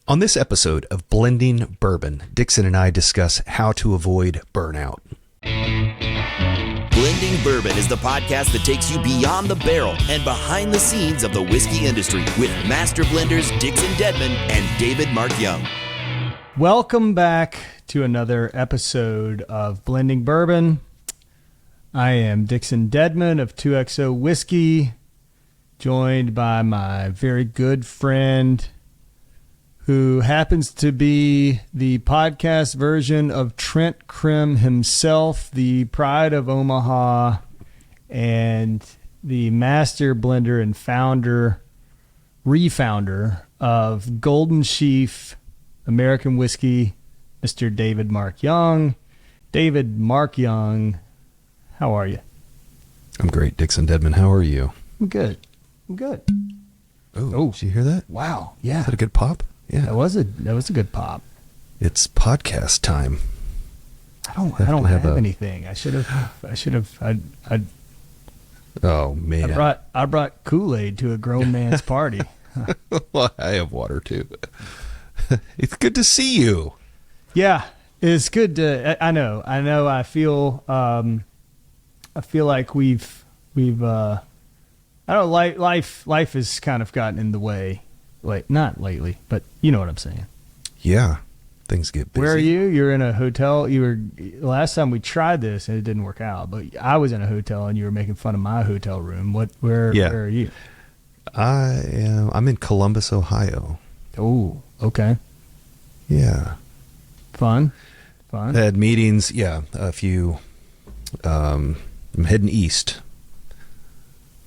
On this episode of Blending Bourbon, Dixon and I discuss how to avoid burnout. Blending Bourbon is the podcast that takes you beyond the barrel and behind the scenes of the whiskey industry with master blenders Dixon Dedman and David Mark Young. Welcome back to another episode of Blending Bourbon. I am Dixon Dedman of 2XO Whiskey, joined by my very good friend who happens to be the podcast version of Trent Krim himself, the pride of Omaha, and the master blender and refounder of Golden Sheaf American Whiskey, Mr. David Mark Young. David Mark Young, how are you? I'm great, Dixon Dedman. How are you? I'm good. Oh, did you hear that? Wow. Yeah. Is that a good pop? Yeah. That was a good pop. It's podcast time. I don't have anything. I should have. Oh man. I brought Kool-Aid to a grown man's party. Well, I have water too. It's good to see you. Yeah, it's good to. I know. I feel like we've. I don't know. Life has kind of gotten in the way. Like, not lately, but you know what I'm saying. Yeah, things get busy. Where are you? You're in a hotel. Last time we tried this and it didn't work out, but I was in a hotel and you were making fun of my hotel room. Where are you? I'm in Columbus, Ohio. Oh, okay. Yeah. Fun. I had meetings. Yeah, a few. I'm heading east.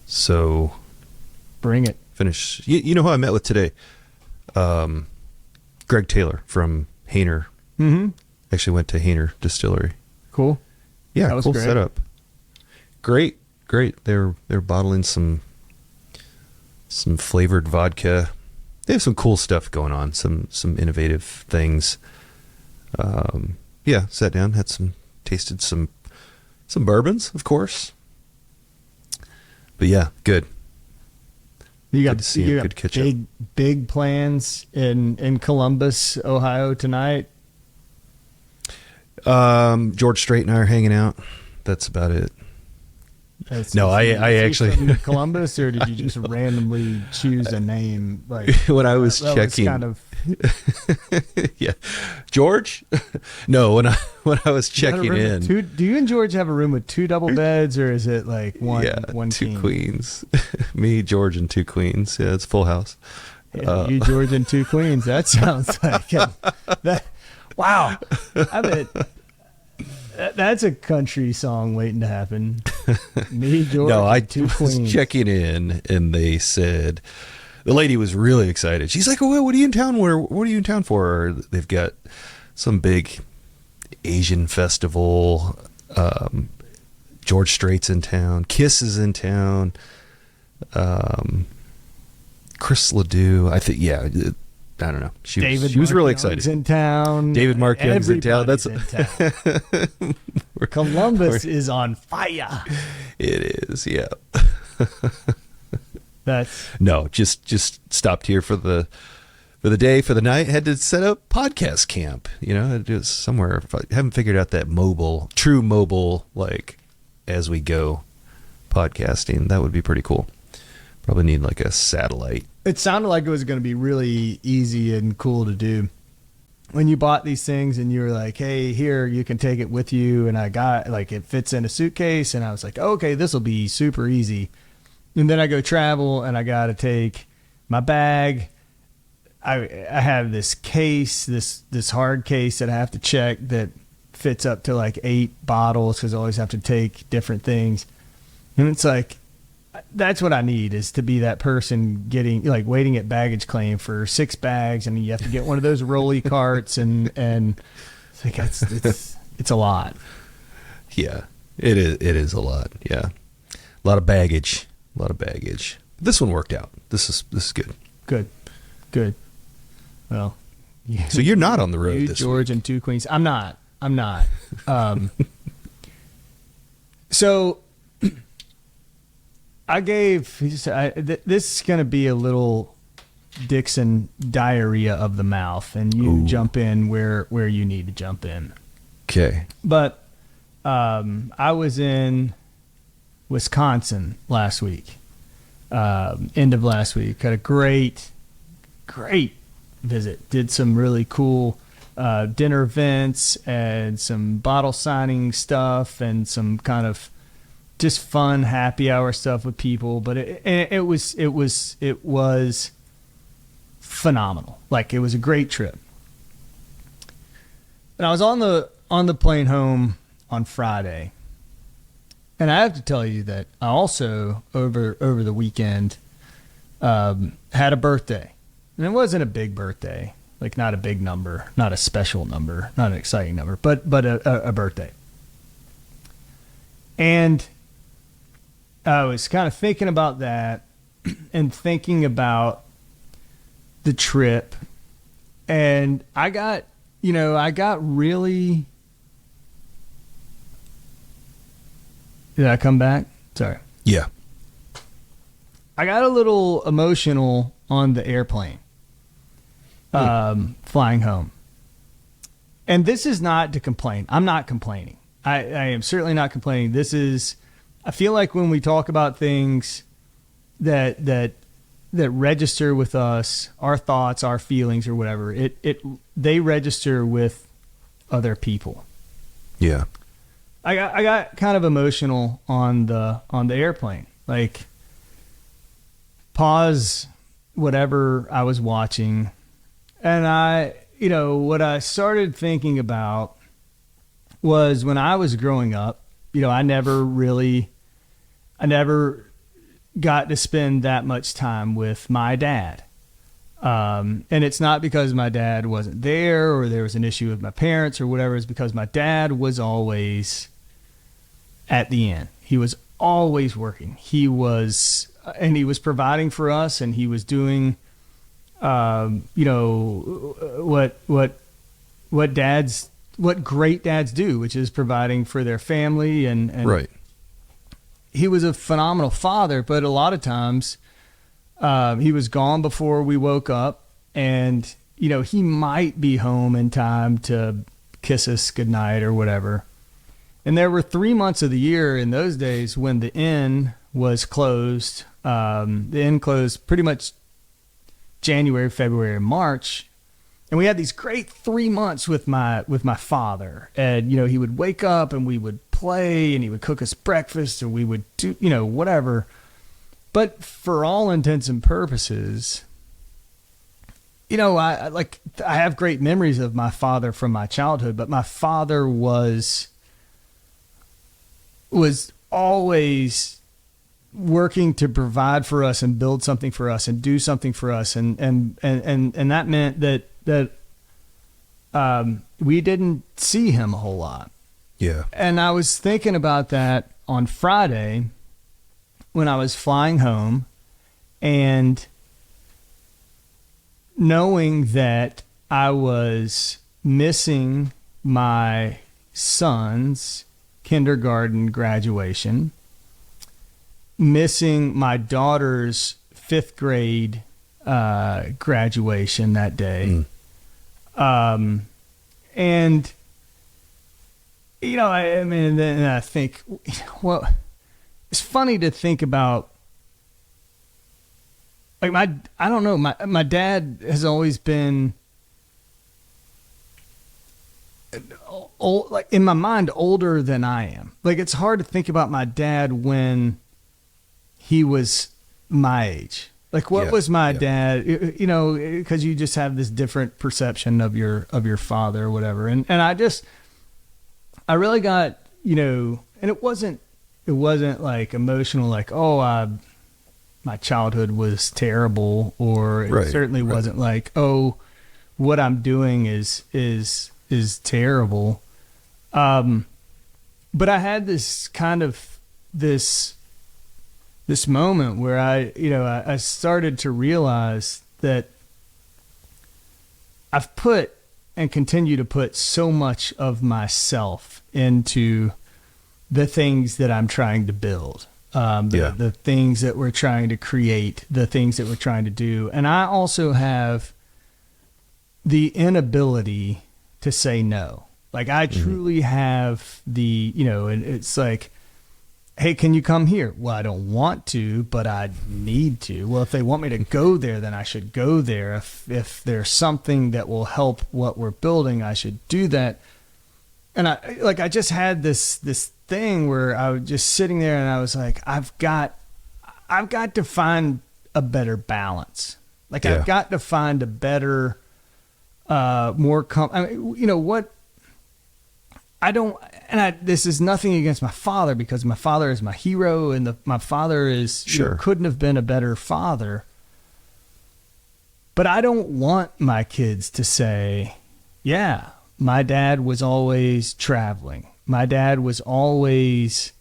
So. Bring it. Finish. You know who I met with today? Greg Taylor from Hainer. Mm-hmm. Actually went to Hainer Distillery. Cool. Yeah, that was cool great. setup. Great. They're bottling some flavored vodka. They have some cool stuff going on. Some innovative things. Yeah, sat down, tasted some bourbons, of course. But yeah, good. You got big plans in Columbus, Ohio tonight. George Strait and I are hanging out. That's about it. I actually from Columbus, or did you just randomly choose a name? Like when I was checking, kind of. Yeah, George. No, when I was checking in, do you and George have a room with two double beds, or is it like one? Yeah, one two king? queens. Me, George, and two queens. Yeah, it's full house. You, George, and two queens. That sounds like that. Wow, I bet. That's a country song waiting to happen. Me, George, no, I two was queens. checking in, and they said the lady was really excited. She's like, "Oh, what are you in town? What are you in town for?" They've got some big Asian festival. George Strait's in town. Kiss is in town. Chris Ledoux. I think. Yeah. I don't know. She was really excited. In town. David Mark Young's in town. That's in town. Columbus is on fire. It is, yeah. No, just stopped here for the day, for the night. Had to set up podcast camp. Had to do it somewhere. I haven't figured out that true mobile, like as we go podcasting. That would be pretty cool. Probably need like a satellite. It sounded like it was going to be really easy and cool to do. When you bought these things and you were like, hey, here, you can take it with you. And I got, like, it fits in a suitcase. And I was like, okay, this will be super easy. And then I go travel and I got to take my bag. I have this case, this hard case that I have to check that fits up to like 8 bottles because I always have to take different things. And it's like, that's what I need, is to be that person waiting at baggage claim for 6 bags, and you have to get one of those rolly carts, and it's like it's a lot. Yeah, it is a lot. Yeah, a lot of baggage. This one worked out. This is good. Good. Well, so you're not on the road this George week. And two queens. I'm not. So this is going to be a little Dixon diarrhea of the mouth, and you jump in where you need to jump in. Okay. But I was in Wisconsin last week, end of last week. Had a great visit. Did some really cool dinner events and some bottle signing stuff and some kind of just fun happy hour stuff with people. But it was phenomenal. Like, it was a great trip. And I was on the plane home on Friday. And I have to tell you that I also, over the weekend, had a birthday. And it wasn't a big birthday, like not a big number, not a special number, not an exciting number, but a birthday. And I was kind of thinking about that and thinking about the trip. And I got really... Did I come back? Sorry. Yeah. I got a little emotional on the airplane, flying home. And this is not to complain. I'm not complaining. I am certainly not complaining. I feel like when we talk about things that register with us, our thoughts, our feelings, or whatever, they register with other people. Yeah. I got kind of emotional on the airplane. Like, pause whatever I was watching, and what I started thinking about was when I was growing up, I never got to spend that much time with my dad. And it's not because my dad wasn't there or there was an issue with my parents or whatever. It's because my dad was always at the end. He was always working. He was providing for us, and he was doing, what great dads do, which is providing for their family. And right. He was a phenomenal father, but a lot of times, he was gone before we woke up, and, he might be home in time to kiss us goodnight or whatever. And there were 3 months of the year in those days when the inn was closed. The inn closed pretty much January, February, and March. And we had these great 3 months with my father. And, he would wake up and we would play, and he would cook us breakfast, or we would do, whatever. But for all intents and purposes, I have great memories of my father from my childhood, but my father was always working to provide for us and build something for us and do something for us. And that meant that we didn't see him a whole lot. Yeah. And I was thinking about that on Friday when I was flying home, and knowing that I was missing my son's kindergarten graduation, missing my daughter's 5th grade graduation that day. And, then I think, well, it's funny to think about, like, my dad has always been, old, like, in my mind, older than I am. Like, it's hard to think about my dad when he was my age. Like, what was my dad, because you just have this different perception of your father or whatever. And I really got, and it wasn't like emotional, like, my childhood was terrible, or it certainly wasn't like, what I'm doing is terrible. But I had this kind of this moment where I started to realize that I've put and continue to put so much of myself into the things that I'm trying to build. the things that we're trying to create, the things that we're trying to do. And I also have the inability to say no. Like I truly have the, and it's like, hey, can you come here? Well, I don't want to, but I need to. Well, if they want me to go there, then I should go there. If there's something that will help what we're building, I should do that. And I just had this thing where I was just sitting there and I was like, I've got to find a better balance. Like I've got to find a better, this is nothing against my father, because my father is my hero, and my father is couldn't have been a better father. But I don't want my kids to say, yeah, my dad was always traveling. My dad was always,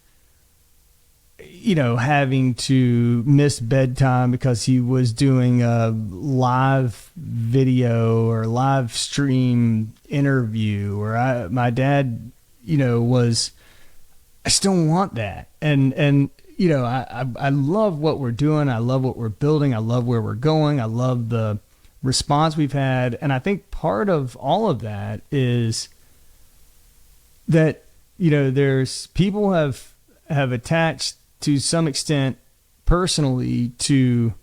having to miss bedtime because he was doing a live video or live stream interview, or my dad, was, I still want that. And I love what we're doing. I love what we're building. I love where we're going. I love the response we've had. And I think part of all of that is that, there's people have attached to some extent personally to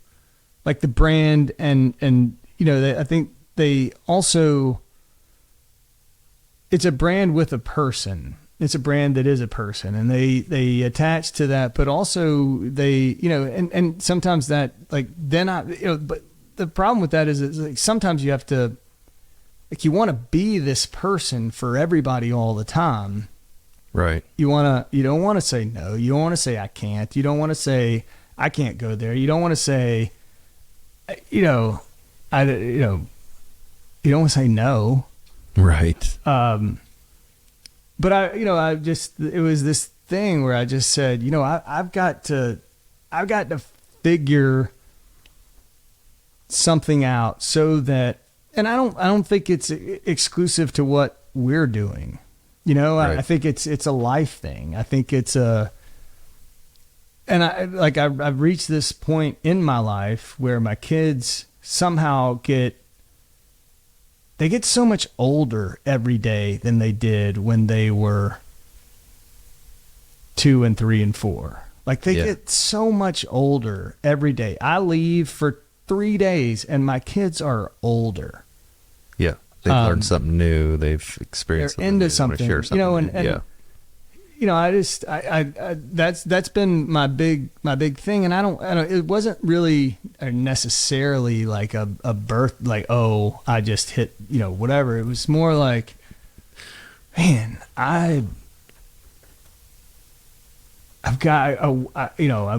like the brand, and I think they also, it's a brand with a person. It's a brand that is a person, and they attach to that, but also they, and sometimes that, like, then but the problem with that is like sometimes you have to, like, you want to be this person for everybody all the time. Right. You don't want to say no. You don't want to say I can't. You don't want to say I can't go there. You don't want to say, you don't want to say no. Right. But it was this thing where I just said, I've got to figure something out so that, and I don't think it's exclusive to what we're doing. Right. I think it's a life thing. I think it's I've reached this point in my life where my kids somehow get so much older every day than they did when they were 2 and 3 and 4. Like they get so much older every day. I leave for 3 days and my kids are older. Yeah. They've learned something new. They've experienced something into new. Something, that's been my big thing. And I don't, it wasn't really necessarily like a birth, like, oh, I just hit, whatever. It was more like, man, I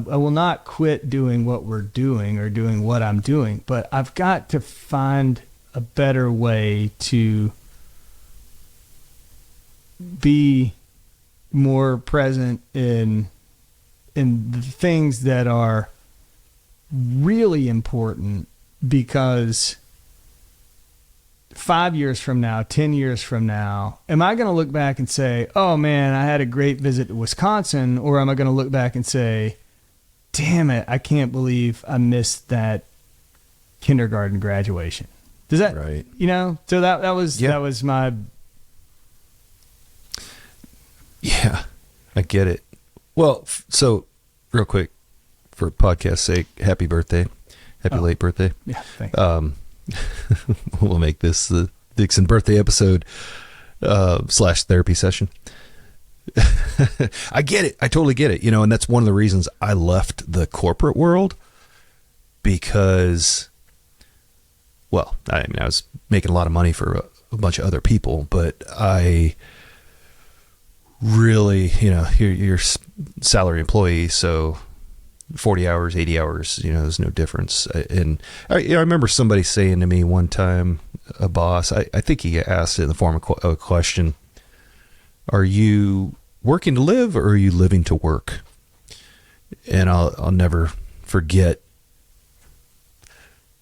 will not quit doing what we're doing or doing what I'm doing, but I've got to find a better way to be more present in the things that are really important, because 5 years from now, 10 years from now, am I going to look back and say, oh man, I had a great visit to Wisconsin? Or am I going to look back and say, damn it, I can't believe I missed that kindergarten graduation? Does that, right? So that was my. Yeah, I get it. Well, so real quick, for podcast sake, happy birthday. Happy late birthday. Yeah, thanks. We'll make this the Dixon birthday episode / therapy session. I get it. I totally get it. And that's one of the reasons I left the corporate world, because, well, I was making a lot of money for a bunch of other people, but I really, you're salary employee, so 40 hours, 80 hours, there's no difference. And I remember somebody saying to me one time, a boss, I think he asked it in the form of a question, are you working to live or are you living to work? And I'll never forget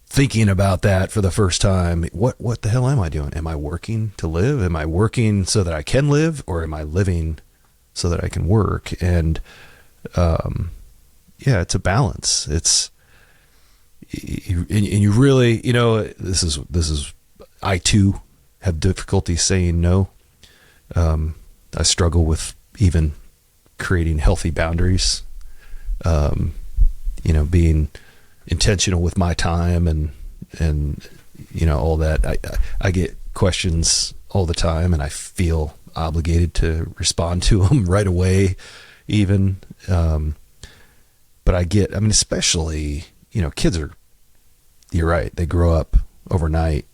thinking about that for the first time. What the hell am I doing? Am I working to live? Am I working so that I can live, or am I living so that I can work? And it's a balance. It's, and you really, this is, I too have difficulty saying no. I struggle with even creating healthy boundaries, being intentional with my time and all that. I get questions all the time and I feel obligated to respond to them right away even. But especially, kids you're right. They grow up overnight.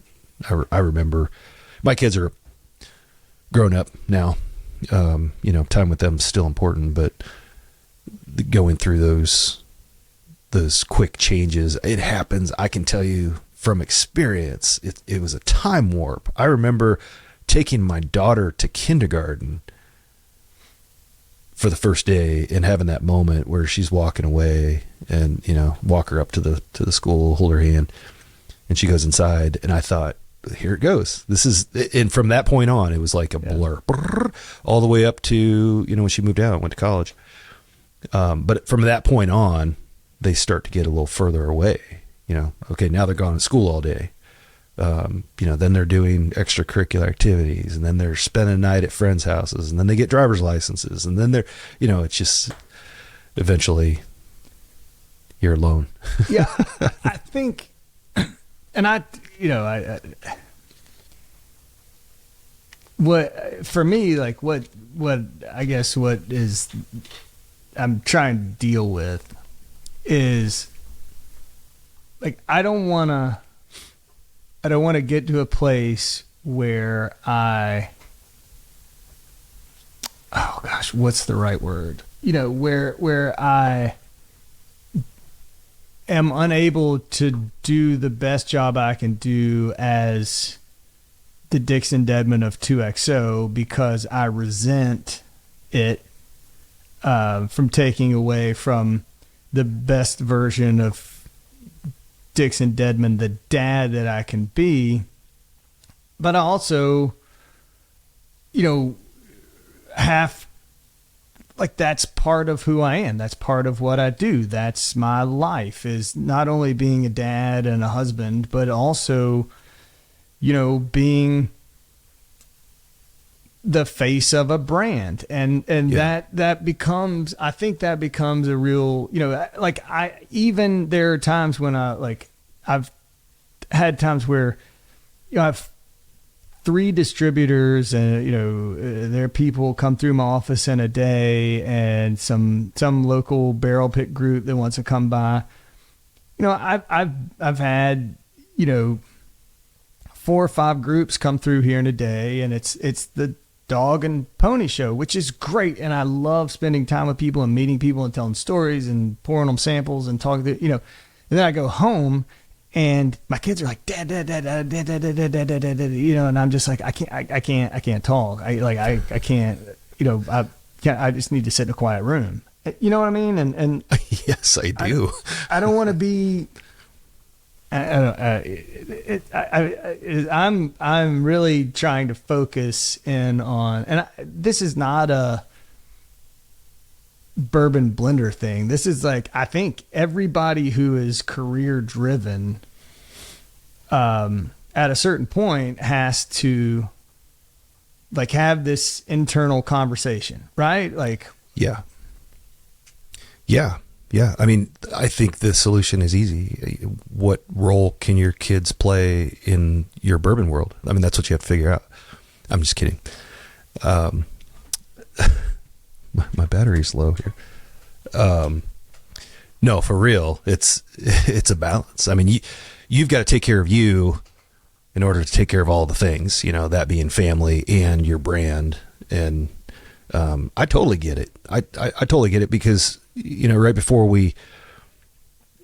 I remember my kids are grown up now. Time with them is still important, but going through those quick changes, it happens. I can tell you from experience, it was a time warp. I remember taking my daughter to kindergarten for the first day and having that moment where she's walking away and, walk her up to the school, hold her hand, and she goes inside. And I thought, here it goes. And from that point on, it was like a blur, all the way up to, when she moved out, went to college. But from that point on, they start to get a little further away, okay, now they're gone to school all day. Then they're doing extracurricular activities, and then they're spending the night at friends' houses, and then they get driver's licenses, and then they're, it's just eventually you're alone. Yeah. I think, and what for me, like what I guess what is I'm trying to deal with is like, I don't want to get to a place where oh gosh, what's the right word? Where I am unable to do the best job I can do as the Dixon Dedman of 2XO because I resent it from taking away from the best version of Dixon Dedman, the dad that I can be. But I also, have, like, that's part of who I am. That's part of what I do. That's my life, is not only being a dad and a husband, but also, being the face of a brand. And that becomes, I think that becomes a real, there are times when I've had times where, I have 3 distributors and, their people come through my office in a day, and some local barrel pick group that wants to come by. I've had, 4 or 5 groups come through here in a day, and it's the dog and pony show, which is great. And I love spending time with people and meeting people and telling stories and pouring them samples and talking to, and then I go home and my kids are like, dad, and I'm just like, I can't talk. I can't, I just need to sit in a quiet room. You know what I mean? And yes, I do. I don't want to be, I'm really trying to focus in on, and this is not a bourbon blender thing. This is like, I think everybody who is career driven, at a certain point has to like have this internal conversation, right? Like, yeah. I mean, I think the solution is easy. What role can your kids play in your bourbon world? I mean, that's what you have to figure out. I'm just kidding. My battery's low here. No, for real. It's a balance. I mean, you've got to take care of you in order to take care of all the things, that being family and your brand. And, I totally get it. I totally get it because, right before we,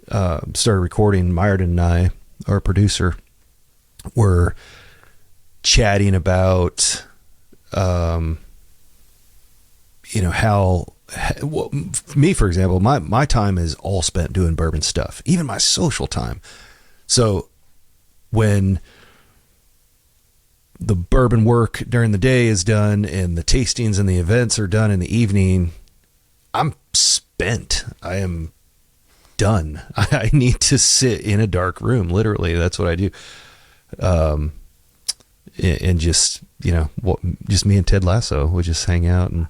started recording, Myron and I, our producer, were chatting about, how, well, me, for example, my time is all spent doing bourbon stuff, even my social time. So when the bourbon work during the day is done and the tastings and the events are done in the evening, I'm spent. I am done. I need to sit in a dark room. Literally, that's what I do. And just, just me and Ted Lasso would just hang out. And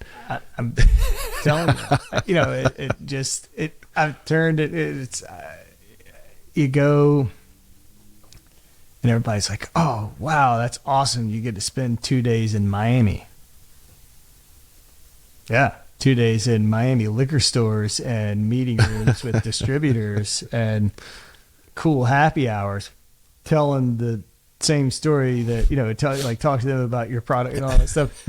I'm telling you, I've turned it. It's you go, and everybody's like, "Oh, wow, that's awesome! You get to spend 2 days in Miami." Yeah, 2 days in Miami, liquor stores and meeting rooms with distributors and cool happy hours, telling the same story that, talk to them about your product and all that stuff.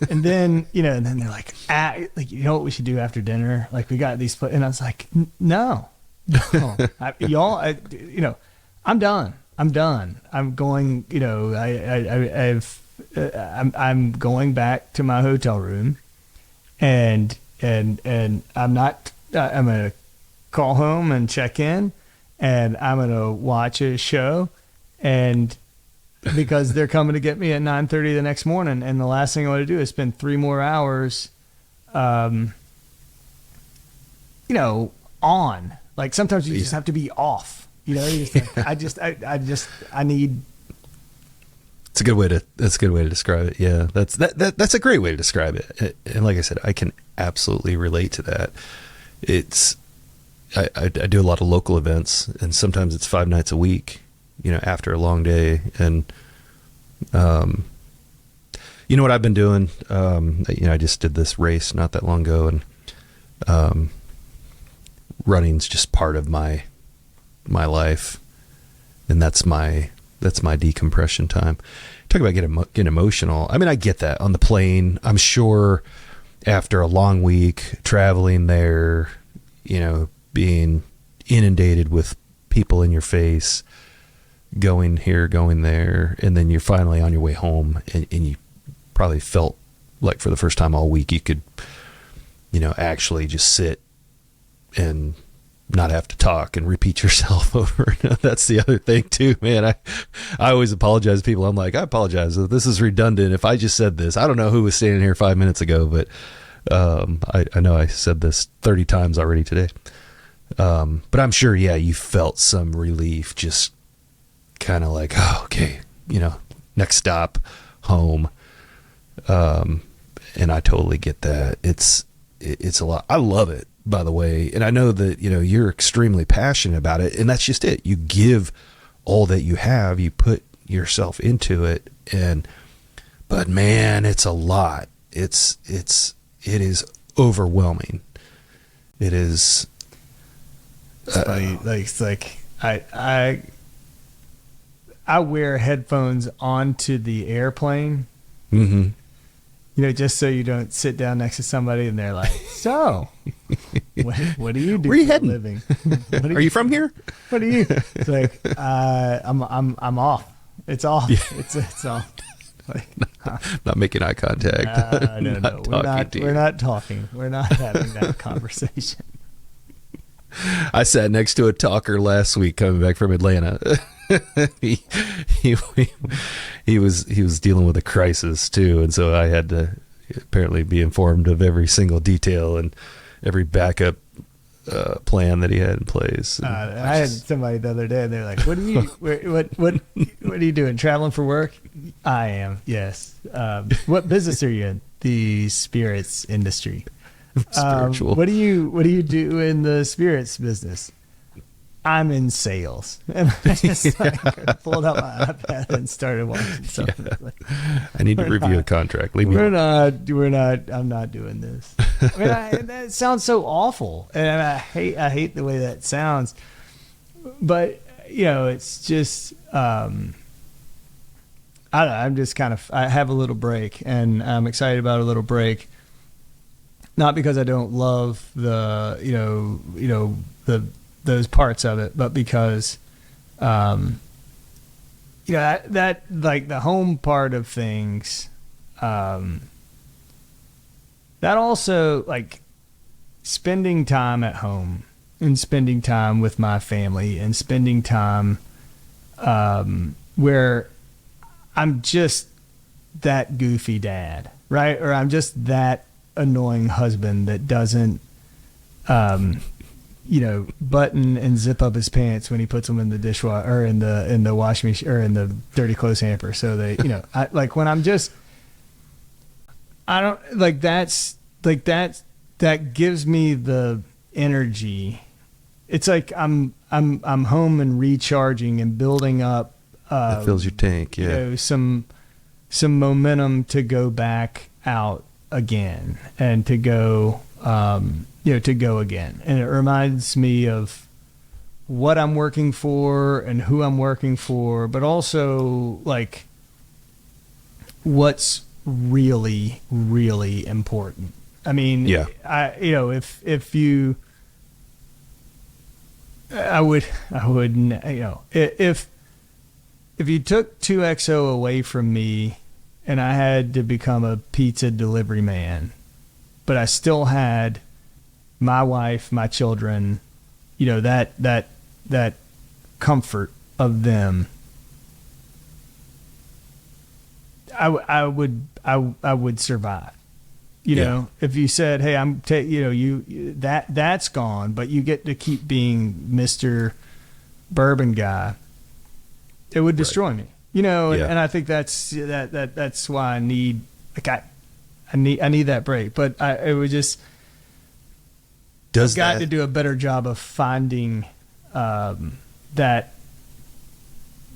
And then, and then they're like, what we should do after dinner? Like, we got these, and I was like, no, I'm done. I'm going, I'm going back to my hotel room, and I'm going to call home and check in, and I'm going to watch a show, and because they're coming to get me at 9:30 the next morning, and the last thing I want to do is spend 3 more hours, on. Like, sometimes you just have to be off. I need. That's a good way to describe it. Yeah, that's a great way to describe it. And like I said, I can absolutely relate to that. I do a lot of local events, and sometimes it's 5 nights a week, after a long day. And, what I've been doing, I just did this race not that long ago, and, running's just part of my life. And that's my decompression time. Talk about getting emotional. I mean, I get that on the plane. I'm sure after a long week traveling there, being inundated with people in your face, going here, going there, and then you're finally on your way home, and you probably felt like for the first time all week you could, actually just sit and not have to talk and repeat yourself over. That's the other thing too, man. I always apologize to people. I'm like, I apologize if this is redundant. If I just said this, I don't know who was standing here 5 minutes ago, but I know I said this 30 times already today. But I'm sure, you felt some relief, just kind of like, oh, okay, next stop, home. And I totally get that. It's a lot. I love it, by the way. And I know that, you're extremely passionate about it, and that's just it. You give all that you have, you put yourself into it. But man, it's a lot. It is overwhelming. It is. It's like I wear headphones onto the airplane. Mm-hmm. Just so you don't sit down next to somebody and they're like, so what do you do Where are you for a heading? living? Are you from here? What are you? It's like, I'm off. It's off. Yeah. It's off. Like, Not making eye contact. No. We're not talking. We're not having that conversation. I sat next to a talker last week coming back from Atlanta. he was dealing with a crisis too, and so I had to apparently be informed of every single detail and every backup plan that he had in place. I had somebody the other day, and they're like, "What are you? What are you doing? Traveling for work?" I am. Yes. What business are you in? The spirits industry. Spiritual. What do you do in the spirits business? I'm in sales. And I just pulled out my iPad and started watching something. Yeah. Like, I need to review a contract. Leave me alone. We're not, I'm not doing this. I mean, that sounds so awful. And I hate the way that sounds. But, it's just, I don't know. I'm just I have a little break, and I'm excited about a little break. Not because I don't love those parts of it, but because, that like the home part of things, that also, like, spending time at home and spending time with my family and spending time, where I'm just that goofy dad, right? Or I'm just that annoying husband that doesn't, button and zip up his pants when he puts them in the dishwasher or in the washing machine or in the dirty clothes hamper. So they, I like when I'm just, I don't like that gives me the energy. It's like I'm home and recharging and building up. That fills your tank. Yeah. Some momentum to go back out again and to go again. And it reminds me of what I'm working for and who I'm working for, but also like what's really, really important. I mean, yeah. If you took 2XO away from me and I had to become a pizza delivery man, but I still had my wife, my children, that comfort of them, I would survive. If you said, "Hey, that's gone, but you get to keep being Mr. Bourbon guy," it would destroy me. And I think that's why I need that break. But it would just I've got to do a better job of finding that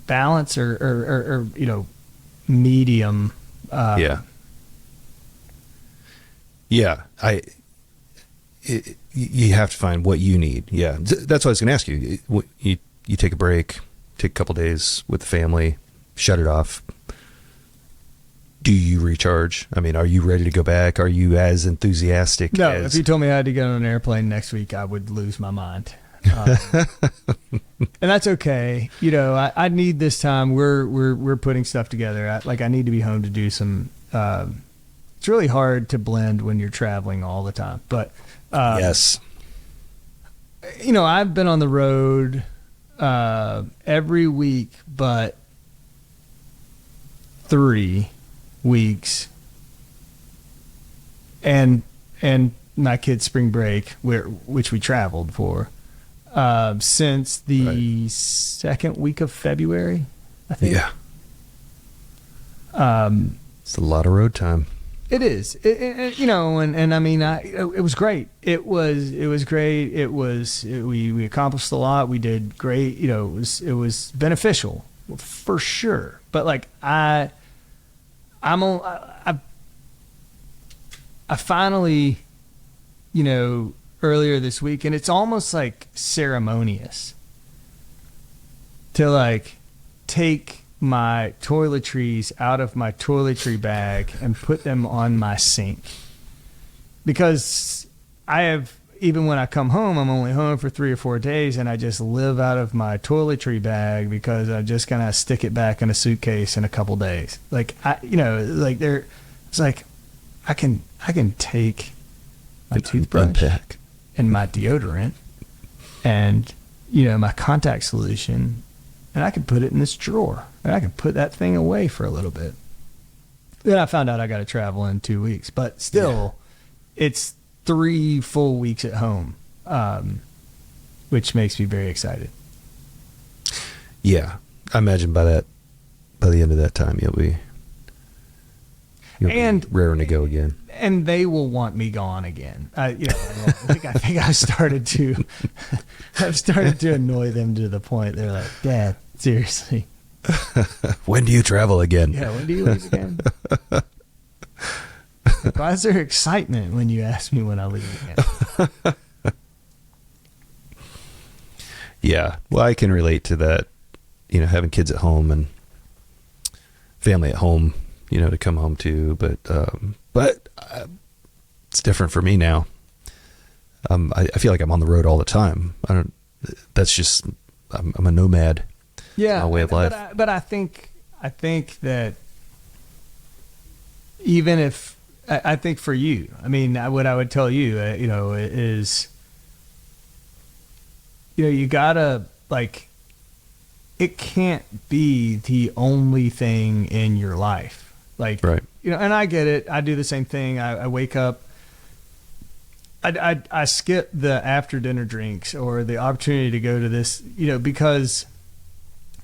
balance or medium. You have to find what you need. Yeah, that's what I was going to ask you. You take a break, take a couple days with the family, shut it off. Do you recharge? I mean, are you ready to go back? Are you as enthusiastic? No, if you told me I had to get on an airplane next week, I would lose my mind. And that's okay. I need this time. We're putting stuff together. I need to be home to do some. It's really hard to blend when you're traveling all the time. But yes, I've been on the road every week, but 3 weeks, and my kids' spring break, which we traveled for, since the second week of February, I think. Yeah. It's a lot of road time. It is, and I mean, it was great. It was great. We accomplished a lot. We did great. It was beneficial for sure. But like I finally, earlier this week, and it's almost like ceremonious to like take my toiletries out of my toiletry bag and put them on my sink, because even when I come home, I'm only home for 3 or 4 days, and I just live out of my toiletry bag because I'm just gonna stick it back in a suitcase in a couple days. Like it's like I can take my toothbrush unpack and my deodorant and my contact solution, and I can put it in this drawer, and I can put that thing away for a little bit. Then I found out I got to travel in 2 weeks, but still, It's 3 full weeks at home, which makes me very excited. Yeah, I imagine by the end of that time, you'll be raring to go again. And they will want me gone again. I think I've started to annoy them to the point they're like, "Dad, seriously, when do you travel again?" Yeah, when do you leave again? Why is there excitement when you ask me when I leave again? Yeah, well, I can relate to that. Having kids at home and family at home, to come home to, but it's different for me now. I feel like I'm on the road all the time. That's just, I'm a nomad. Yeah. My way of life. But I think that even if, I think for you, I mean, what I would tell you, is, you gotta, like, it can't be the only thing in your life. Like, right. And I get it. I do the same thing. I wake up I skip the after dinner drinks or the opportunity to go to this, because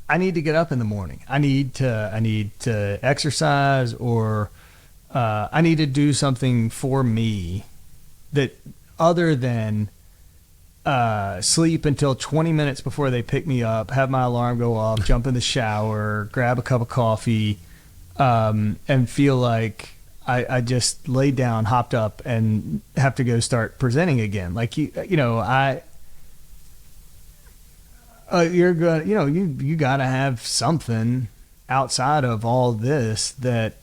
I need to get up in the morning. I need to exercise, or I need to do something for me that other than sleep until 20 minutes before they pick me up, have my alarm go off, jump in the shower, grab a cup of coffee, and feel like I just laid down, hopped up, and have to go start presenting again. Like you're good. You got to have something outside of all this that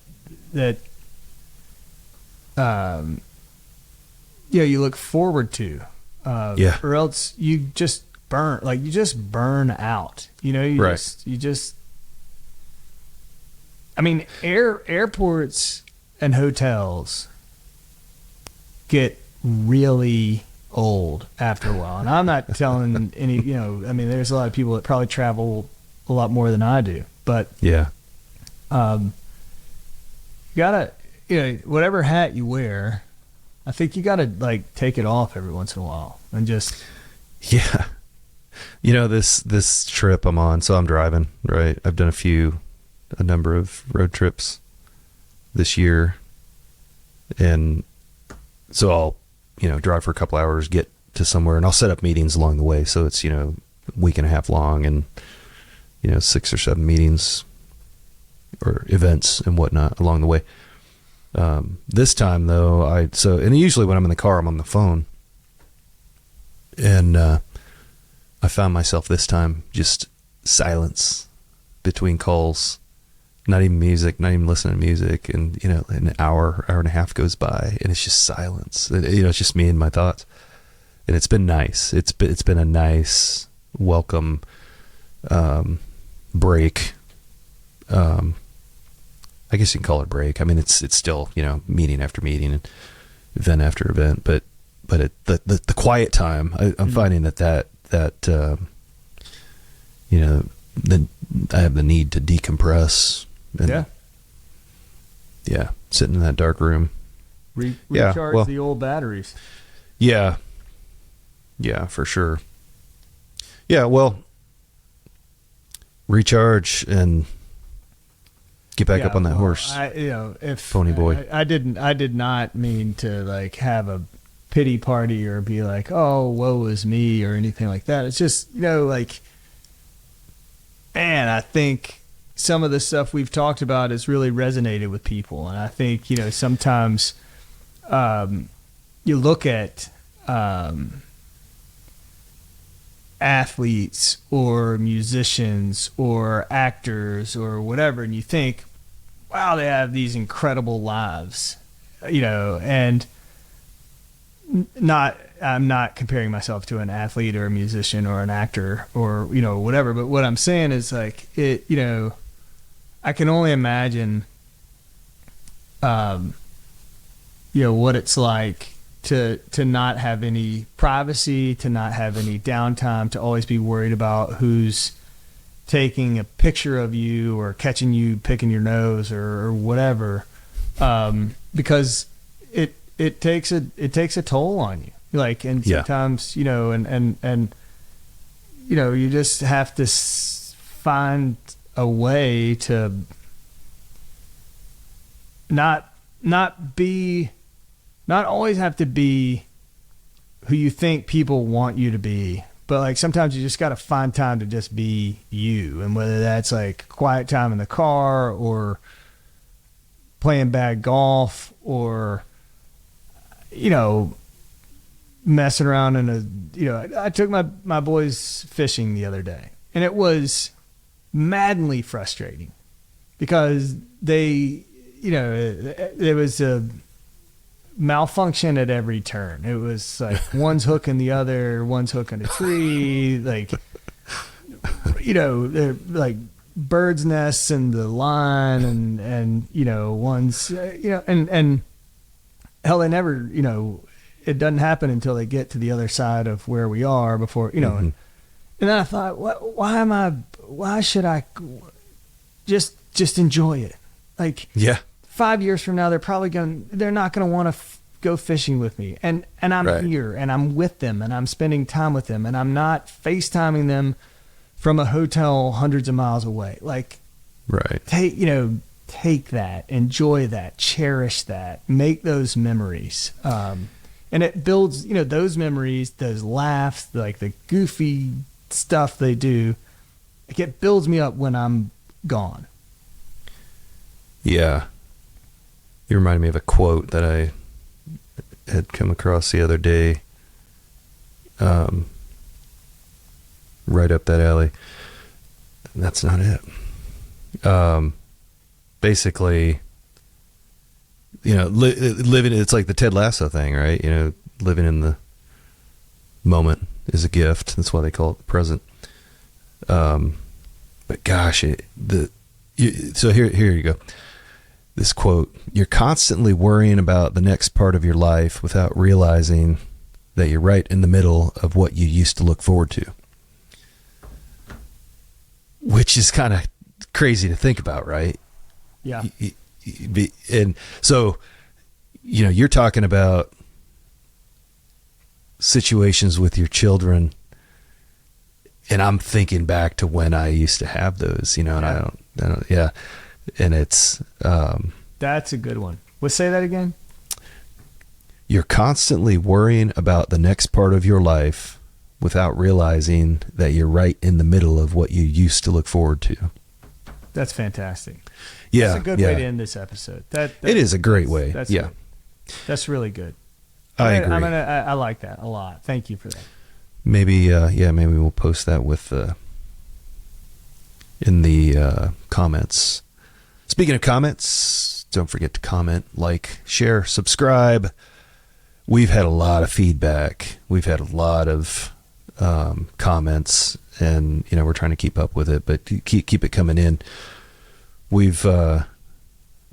you look forward to. Or else you just burn out. I mean, airports and hotels get really old after a while. And I'm not telling any, there's a lot of people that probably travel a lot more than I do, but you gotta, whatever hat you wear, I think you gotta take it off every once in a while and just. Yeah. This trip I'm on, so I'm driving, right? I've done a number of road trips this year, and so I'll drive for a couple hours, get to somewhere, and I'll set up meetings along the way, so it's a week and a half long, and 6 or 7 meetings or events and whatnot along the way. This time though, and usually when I'm in the car, I'm on the phone, and I found myself this time just silence between calls. Not even music, not even listening to music. And, an hour and a half goes by, and it's just silence. It's just me and my thoughts. And it's been nice. It's been a nice, welcome break. I guess you can call it a break. I mean, it's still, meeting after meeting and event after event. But the quiet time, I'm finding that I have the need to decompress. And sitting in that dark room. Recharge the old batteries. Yeah, for sure. Yeah, well, recharge and get back up on that horse. If pony boy. I did not mean to have a pity party or be like, oh, woe is me or anything like that. It's just, man, I think some of the stuff we've talked about has really resonated with people. And I think, sometimes you look at athletes or musicians or actors or whatever, and you think, wow, they have these incredible lives, and I'm not comparing myself to an athlete or a musician or an actor or, whatever. But what I'm saying is I can only imagine, what it's like to not have any privacy, to not have any downtime, to always be worried about who's taking a picture of you or catching you picking your nose or whatever, because it takes a toll on you. And sometimes, and you just have to find a way to not always have to be who you think people want you to be, but sometimes you just got to find time to just be you. And whether that's quiet time in the car or playing bad golf or, messing around I took my boys fishing the other day, and it was maddenly frustrating because there was a malfunction at every turn. It was one's hooking the other, one's hooking a tree, they're bird's nests in the line, and one's and hell, they never, it doesn't happen until they get to the other side of where we are before, Mm-hmm. and then I thought, why should I just enjoy it? 5 years from now, they're not going to want to go fishing with me, and I'm Right. here and I'm with them and I'm spending time with them and I'm not FaceTiming them from a hotel hundreds of miles away. Like, Right. take that, enjoy that, cherish that, make those memories. And it builds, those memories, those laughs, like the goofy stuff they do. Like, it builds me up when I'm gone. Yeah. You reminded me of a quote that I had come across the other day. Right up that alley. That's not it. Basically, living, it's like the Ted Lasso thing, right? Living in the moment is a gift. That's why they call it the present. But gosh, so here you go. This quote: "You're constantly worrying about the next part of your life without realizing that you're right in the middle of what you used to look forward to." Which is kind of crazy to think about, right? Yeah. And so, you're talking about situations with your children, and I'm thinking back to when I used to have those, and I don't, yeah. And it's, That's a good one. Well, say that again. You're constantly worrying about the next part of your life without realizing that you're right in the middle of what you used to look forward to. That's fantastic. Yeah. That's a good way to end this epised. That it is a great way. That's Yeah. good. That's really good. I agree. I like that a lot. Thank you for that. Maybe, maybe we'll post that in the comments. Speaking of comments, don't forget to comment, like, share, subscribe. We've had a lot of feedback. We've had a lot of comments, and we're trying to keep up with it, but keep it coming in. We've got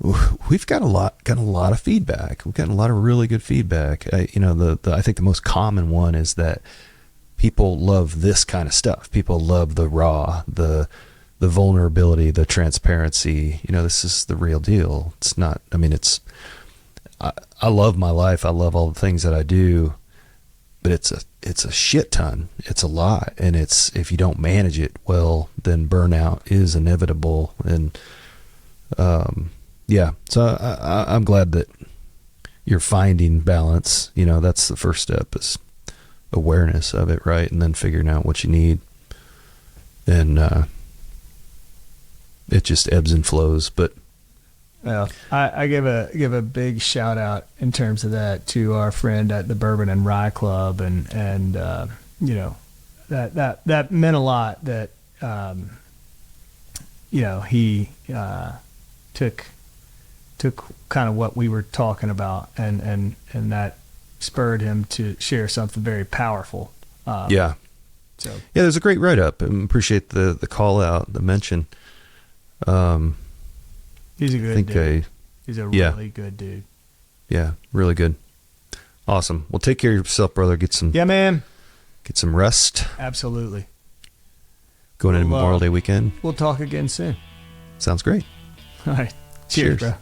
a lot of feedback. We've gotten a lot of really good feedback. I think the most common one is that people love this kind of stuff. People love the raw, the vulnerability, the transparency. This is the real deal. It's not, I love my life. I love all the things that I do, but it's a shit ton. It's a lot. And if you don't manage it well, then burnout is inevitable. And, so I'm glad that you're finding balance. That's the first step, is awareness of it, right? And then figuring out what you need. And, it just ebbs and flows, but Well, I give a big shout out in terms of that to our friend at the Bourbon and Rye Club, and that meant a lot. That he took kind of what we were talking about, and that spurred him to share something very powerful. Yeah. So yeah, there's a great write up. I appreciate the call out, the mention. he's a good dude. He's a really good dude. Yeah, really good. Awesome. Well, take care of yourself, brother. Get some rest. Absolutely. Going into Memorial Day weekend. We'll talk again soon. Sounds great. All right. Cheers, bro.